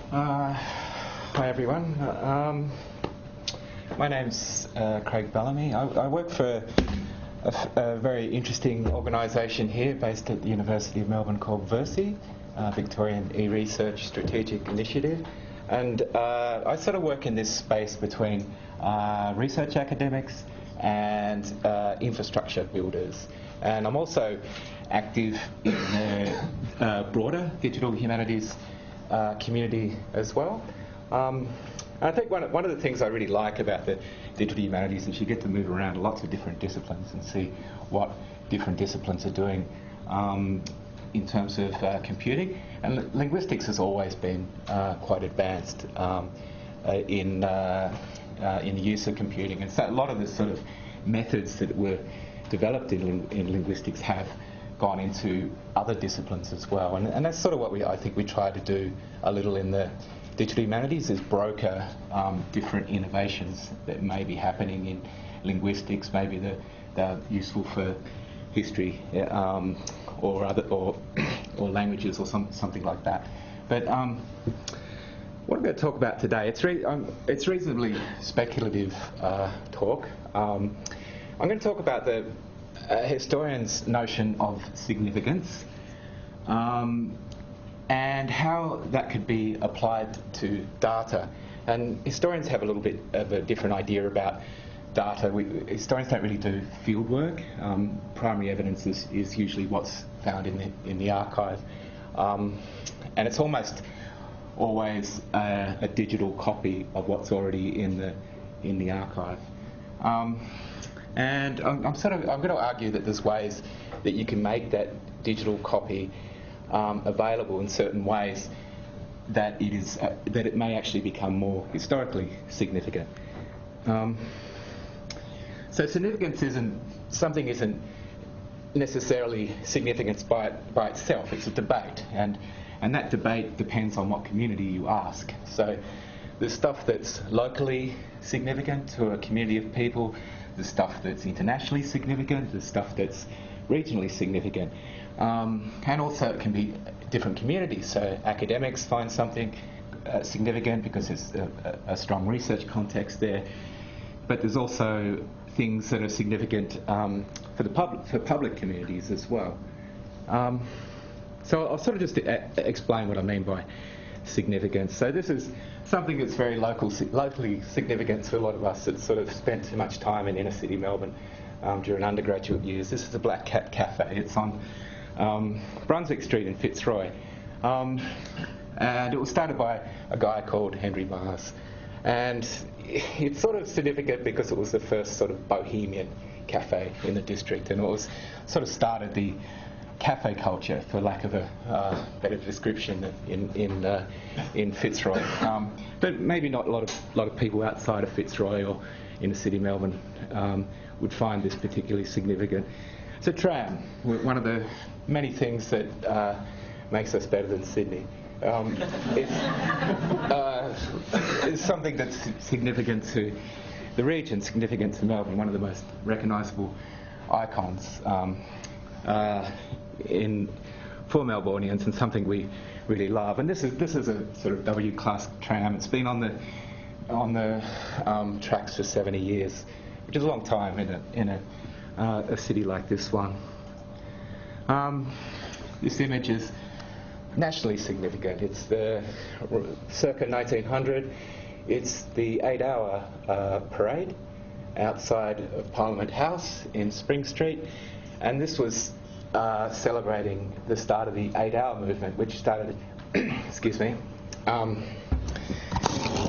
Hi everyone. My name's Craig Bellamy. I work for a very interesting organisation here based at the University of Melbourne called VERSI, Victorian E-Research Strategic Initiative. And I sort of work in this space between research academics and infrastructure builders. And I'm also active in the broader digital humanities community as well. I think one of the things I really like about the digital humanities is you get to move around lots of different disciplines and see what different disciplines are doing in terms of computing. And linguistics has always been quite advanced in the use of computing. And so a lot of the sort of methods that were developed in linguistics have gone into other disciplines as well, and that's sort of what I think we try to do a little in the digital humanities, is broker different innovations that may be happening in linguistics. Maybe they're useful for history or languages or something like that. But what I'm going to talk about today, it's reasonably speculative talk. I'm going to talk about the historian's notion of significance and how that could be applied to data. And historians have a little bit of a different idea about data. Historians don't really do field work. Primary evidence is usually what's found in the archive, and it's almost always a digital copy of what's already in the archive. And I'm going to argue that there's ways that you can make that digital copy available in certain ways that it may actually become more historically significant. So significance isn't necessarily significance by itself. It's a debate, and that debate depends on what community you ask. So there's stuff that's locally significant to a community of people. There's stuff that's internationally significant, there's stuff that's regionally significant. And also it can be different communities. So academics find something significant because there's a strong research context there. But there's also things that are significant for public communities as well. So I'll sort of just explain what I mean by significance. So this is something that's very locally significant to a lot of us that sort of spent too much time in inner city Melbourne during undergraduate years. This is the Black Cat Cafe. It's on Brunswick Street in Fitzroy. And it was started by a guy called Henry Mars. And it's sort of significant because it was the first sort of bohemian cafe in the district, and it was sort of started the cafe culture, for lack of a better description, in Fitzroy. But maybe not a lot of people outside of Fitzroy or in the city Melbourne would find this particularly significant. So tram, one of the many things that makes us better than Sydney. It's something that's significant to the region, significant to Melbourne, one of the most recognisable icons for Melbournians, and something we really love. And this is a sort of W-class tram. It's been on the tracks for 70 years, which is a long time in a city like this one. This image is nationally significant. It's the circa 1900. It's the 8-hour parade outside of Parliament House in Spring Street, and this was celebrating the start of the 8-hour movement, which started,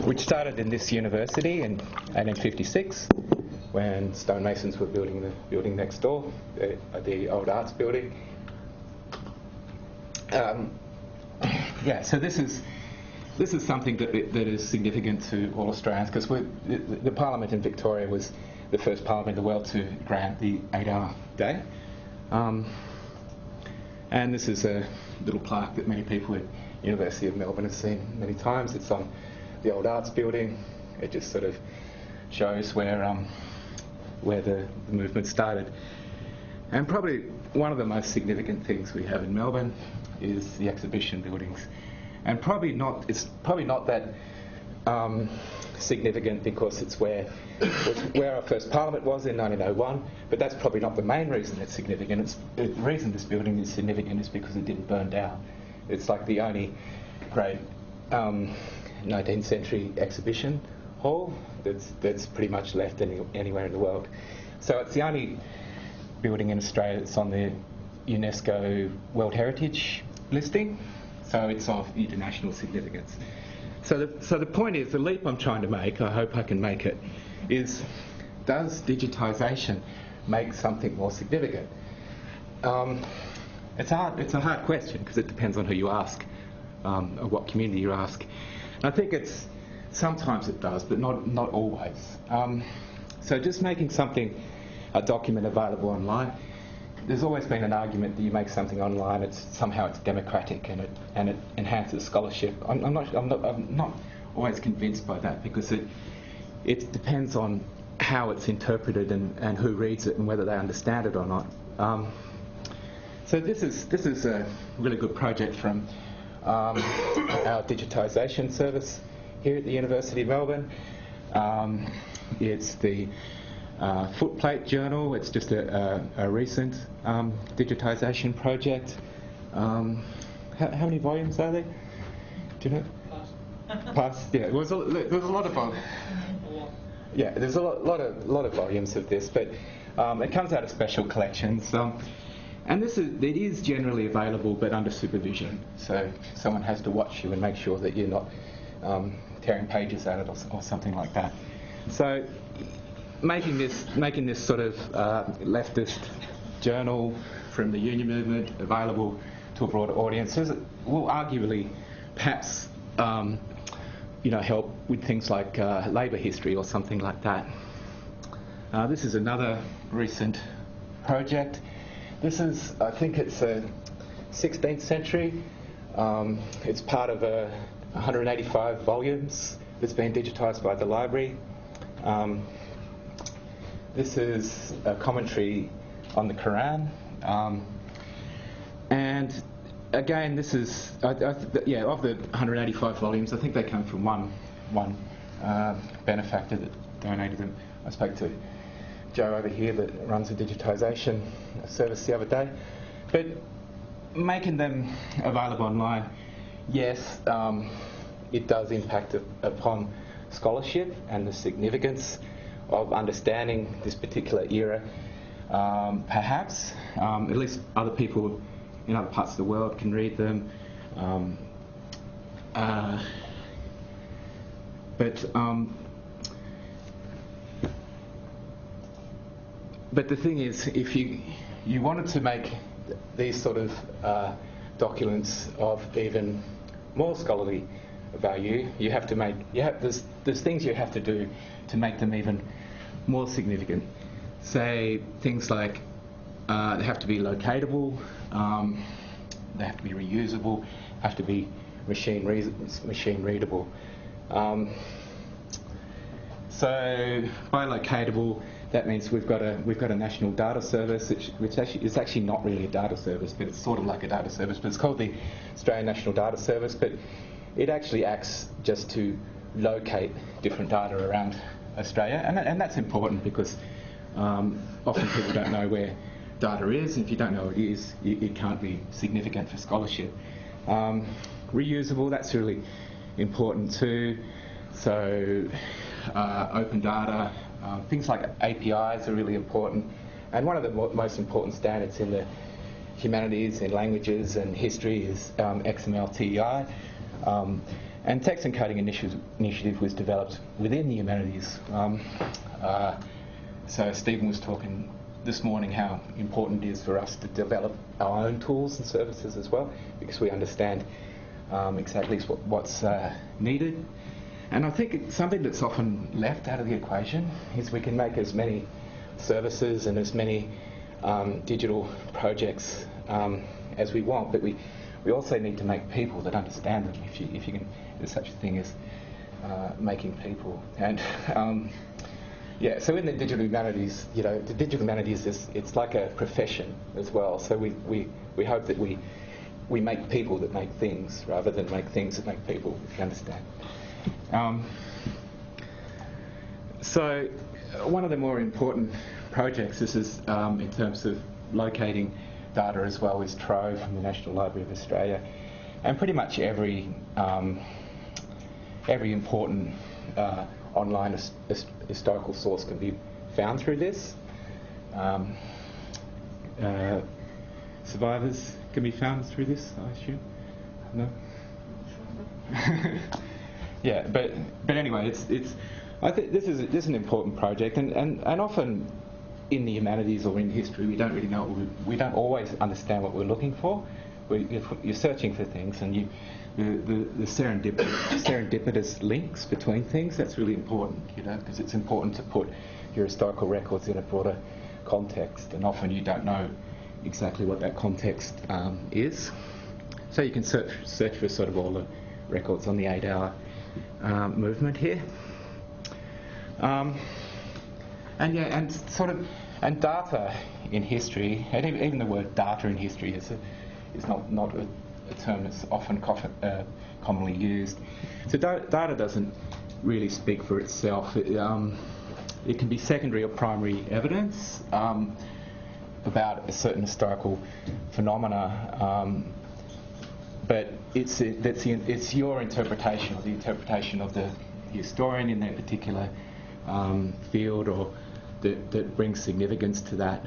which started in this university in 1856, when stonemasons were building the building next door, the old arts building. So this is something that is significant to all Australians, because the Parliament in Victoria was the first Parliament in the world to grant the 8-hour day. And this is a little plaque that many people at University of Melbourne have seen many times. It's on the old arts building. It just sort of shows where the movement started. And probably one of the most significant things we have in Melbourne is the exhibition buildings. and it's probably not that significant because it's where our first parliament was in 1901, but that's probably not the main reason it's significant. The reason this building is significant is because it didn't burn down. It's like the only great 19th century exhibition hall that's pretty much left anywhere in the world. So it's the only building in Australia that's on the UNESCO World Heritage listing, so it's of international significance. So the point is, the leap I'm trying to make, I hope I can make it, is does digitisation make something more significant? It's a hard question because it depends on who you ask, or what community you ask. And I think sometimes it does, but not always. So just making a document available online, there's always been an argument that you make something online, somehow it's democratic and it enhances scholarship. I'm not always convinced by that because it depends on how it's interpreted and who reads it and whether they understand it or not. So this is a really good project from our digitisation service here at the University of Melbourne. It's the Footplate Journal. It's just a recent digitisation project. How many volumes are there? Do you know? Plus, yeah. There's a lot of volumes. Yeah, there's a lot of volumes of this, but it comes out of special collections. And it is generally available, but under supervision. So someone has to watch you and make sure that you're not tearing pages out of it or something like that. So making this sort of leftist journal from the union movement available to a broader audience will arguably perhaps help with things like labour history or something like that. This is another recent project. This is, I think it's a 16th century. It's part of 185 volumes that's been digitised by the library. This is a commentary on the Koran. And again, this is, of the 185 volumes, I think they come from one benefactor that donated them. I spoke to Joe over here that runs a digitisation service the other day. But making them available online, yes, it does impact upon scholarship and the significance of understanding this particular era. Perhaps, at least other people in other parts of the world can read them. But the thing is, if you wanted to make these sort of documents of even more scholarly value, you have to there's things you have to do to make them even more significant. Say things like they have to be locatable, they have to be reusable, have to be machine readable. So by locatable, that means we've got a national data service, which actually is actually not really a data service, but it's sort of like a data service. But it's called the Australian National Data Service. But it actually acts just to locate different data around Australia, and that's important because often people don't know where data is, and if you don't know what it is, it can't be significant for scholarship. Reusable, that's really important too. So open data, things like APIs are really important, and one of the most important standards in the humanities, in languages and history is XML-TEI. And Text Encoding Initiative was developed within the humanities. So Stephen was talking this morning how important it is for us to develop our own tools and services as well, because we understand exactly what's needed. And I think something that's often left out of the equation is we can make as many services and as many digital projects as we want, but we also need to make people that understand them. If you can, there's such a thing as making people. And so in the digital humanities, the digital humanities it's like a profession as well. So we hope that we we make people that make things rather than make things that make people, if you understand. So one of the more important projects, this is in terms of locating data as well, is Trove from the National Library of Australia. And pretty much every important online historical source can be found through this. Survivors can be found through this, I assume? No? Yeah, but anyway, I think this is an important project, and often in the humanities or in history we don't really know, we don't always understand what we're looking for. You're searching for things, and the serendipitous links between things, that's really important, because it's important to put your historical records in a broader context, and often you don't know exactly what that context is. So you can search for sort of all the records on the 8-hour movement here. And data in history, and even the word data in history is not a term that's often commonly used. So data doesn't really speak for itself. It can be secondary or primary evidence about a certain historical phenomena, but it's your interpretation, or the interpretation of the historian in that particular field, or that brings significance to that.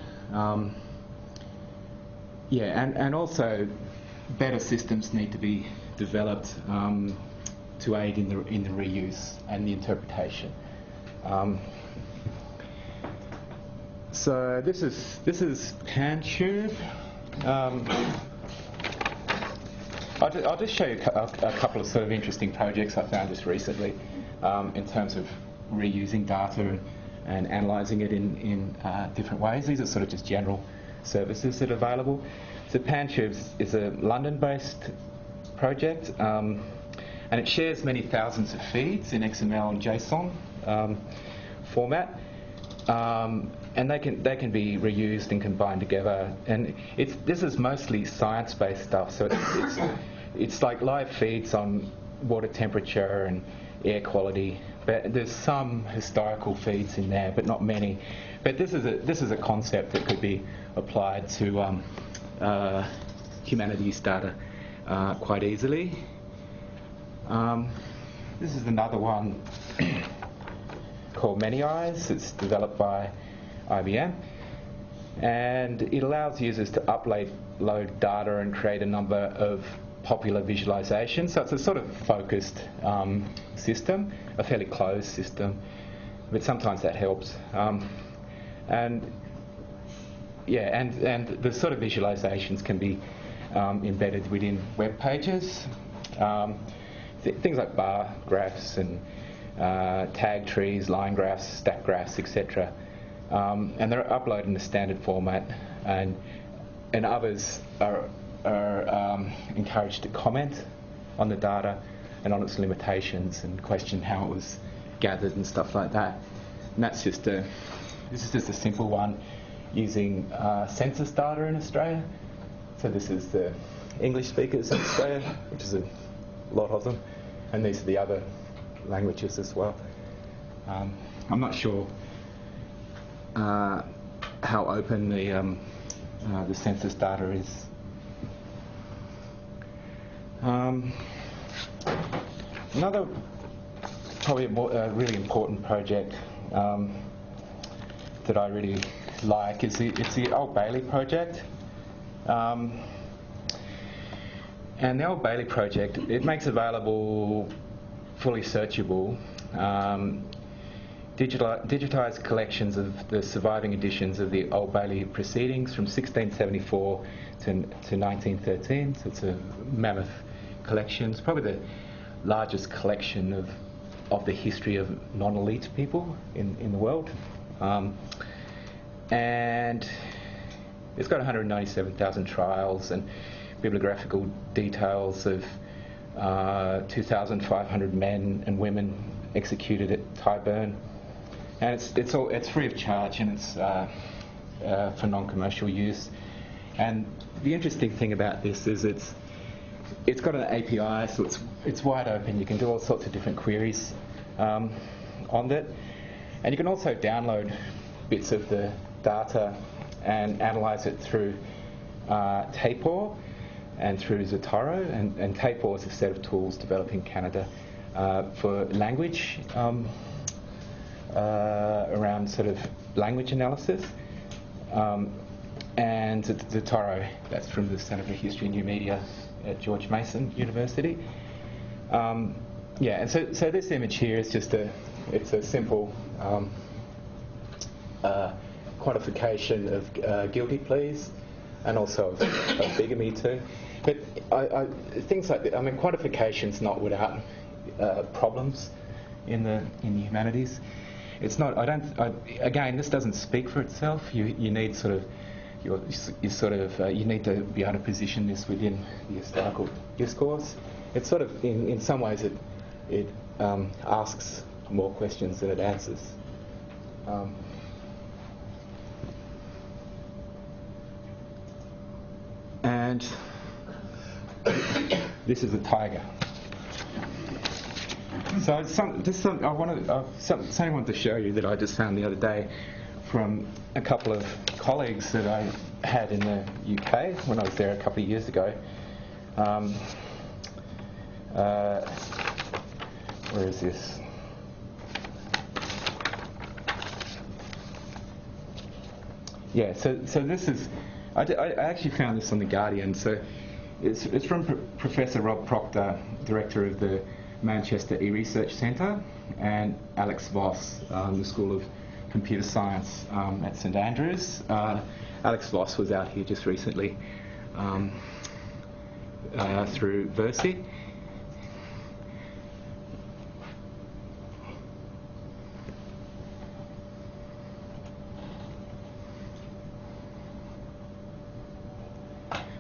And also better systems need to be developed to aid in the reuse and the interpretation. So this is PanTube. I'll just show you a couple of sort of interesting projects I found just recently in terms of reusing data and analysing it in different ways. These are sort of just general services that are available. So PanTube is a London-based project, and it shares many thousands of feeds in XML and JSON format, and they can be reused and combined together. And this is mostly science-based stuff. So it's like live feeds on water temperature and air quality. But there's some historical feeds in there, but not many. But this is a concept that could be applied to humanities data quite easily. This is another one called Many Eyes. It's developed by IBM, and it allows users to upload data and create a number of popular visualizations. So it's a sort of focused system, a fairly closed system, but sometimes that helps. And the sort of visualizations can be embedded within web pages. Things like bar graphs and tag trees, line graphs, stack graphs, etc. And they're uploaded in a standard format, and others are encouraged to comment on the data and on its limitations and question how it was gathered and stuff like that. And this is just a simple one using census data in Australia. So this is the English speakers in Australia, which is a lot of them, and these are the other languages as well. I'm not sure how open the census data is. Another probably a really important project that I really like is the Old Bailey project. And the Old Bailey project, it makes available fully searchable digitised collections of the surviving editions of the Old Bailey proceedings from 1674 to 1913. So it's a mammoth collection. It's probably the largest collection of the history of non-elite people in the world. And it's got 197,000 trials and bibliographical details of 2,500 men and women executed at Tyburn, and it's free of charge, and it's for non-commercial use. And the interesting thing about this is it's got an API, so it's wide open. You can do all sorts of different queries on it. And you can also download bits of the data and analyse it through Tyburn and through Zotero. And Tyburn is a set of tools developed in Canada for language, around sort of language analysis. And Zotero, that's from the Centre for History and New Media at George Mason University. Yeah, and so this image here is just it's a simple quantification of guilty pleas and also of bigamy too. But things like that, I mean, quantification's not without problems in the humanities. It's not. Again, this doesn't speak for itself. You need sort of you need to be able to position this within the historical discourse. It's sort of in some ways it asks more questions than it answers. And this is a tiger. So something I wanted to show you that I just found the other day from a couple of colleagues that I had in the UK when I was there a couple of years ago. Where is this? Yeah, so this is, I actually found this on The Guardian. So it's from Professor Rob Proctor, Director of the Manchester E-Research Centre, and Alex Voss, the School of Computer Science at St Andrews. Alex Voss was out here just recently through Versi.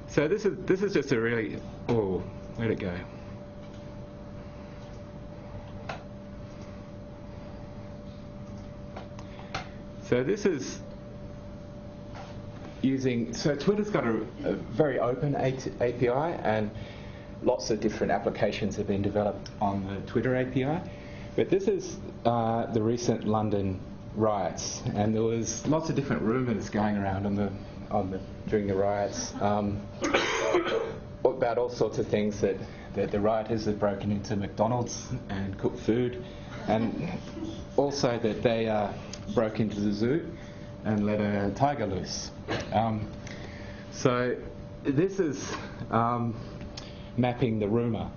So this is just a really, oh, where'd it go? So this is using, so Twitter's got a very open API, and lots of different applications have been developed on the Twitter API. But this is the recent London riots, and there was lots of different rumours going around during the riots about all sorts of things, that the rioters had broken into McDonald's and cooked food, and also that they broke into the zoo and let a tiger loose. So this is mapping the rumour.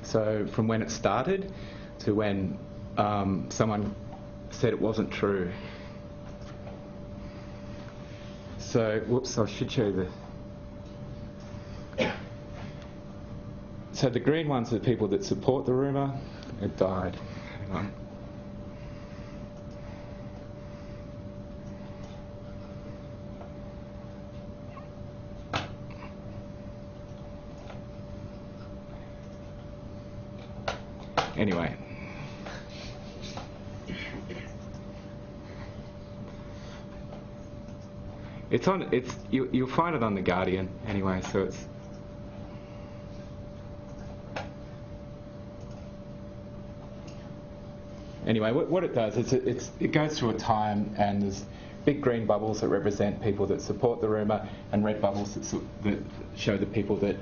So from when it started to when someone said it wasn't true. So, whoops, I should show you so the green ones are the people that support the rumour. It died. Hang on. Anyway. You'll find it on The Guardian anyway, so it's anyway, what it does is it goes through a time, and there's big green bubbles that represent people that support the rumour, and red bubbles that show the people that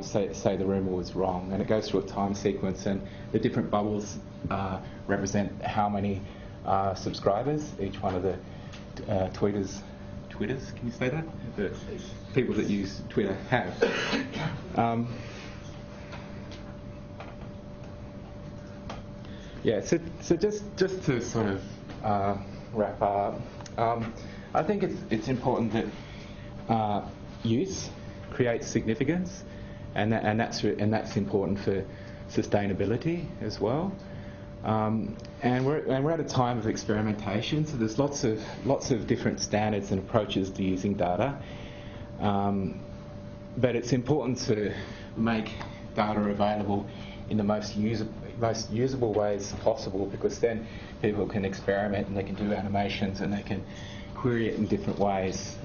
say the rumour was wrong. And it goes through a time sequence, and the different bubbles represent how many subscribers each one of the Twitters, can you say that? The people that use Twitter have. Yeah, so just to sort of wrap up, I think it's important that use creates significance, and that's important for sustainability as well. And we're at a time of experimentation, so there's lots of different standards and approaches to using data. But it's important to make data available in the most usable ways possible, because then people can experiment and they can do animations and they can query it in different ways.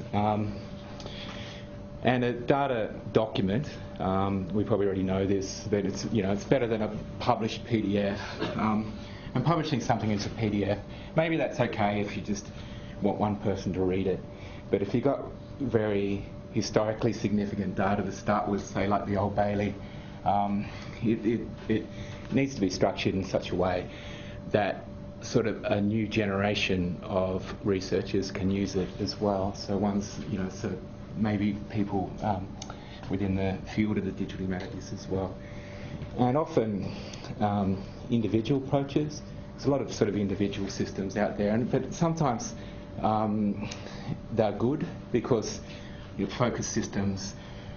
And a data document, we probably already know this, that it's better than a published PDF. And publishing something into PDF, maybe that's okay if you just want one person to read it. But if you've got very historically significant data to start with, say like the Old Bailey, it needs to be structured in such a way that sort of a new generation of researchers can use it as well. So one's, sort of maybe people within the field of the digital humanities as well. And often individual approaches. There's a lot of sort of individual systems out there, but sometimes they're good because your focused systems,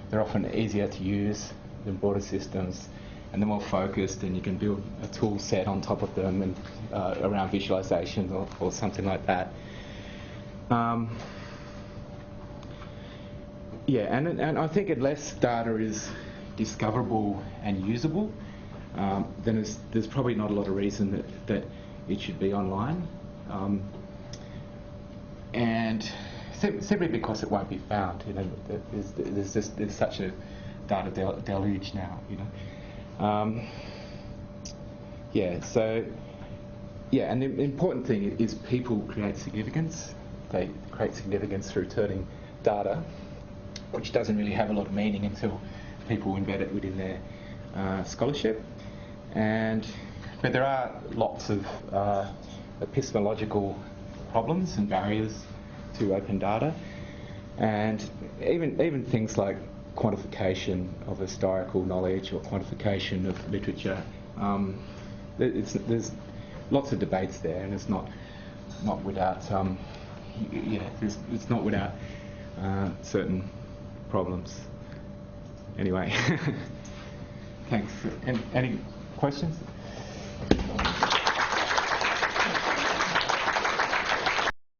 they're often easier to use than broader systems, and they're more focused, and you can build a tool set on top of them and around visualization or something like that. And I think unless data is discoverable and usable, then there's probably not a lot of reason that it should be online. And simply because it won't be found, there's such a data deluge now, and the important thing is people create significance. They create significance through turning data, which doesn't really have a lot of meaning until people embed it within their scholarship. But there are lots of epistemological problems and barriers to open data, and even things like quantification of historical knowledge or quantification of literature. There's lots of debates there, and it's not without it's not without certain problems. Anyway, thanks. Any questions?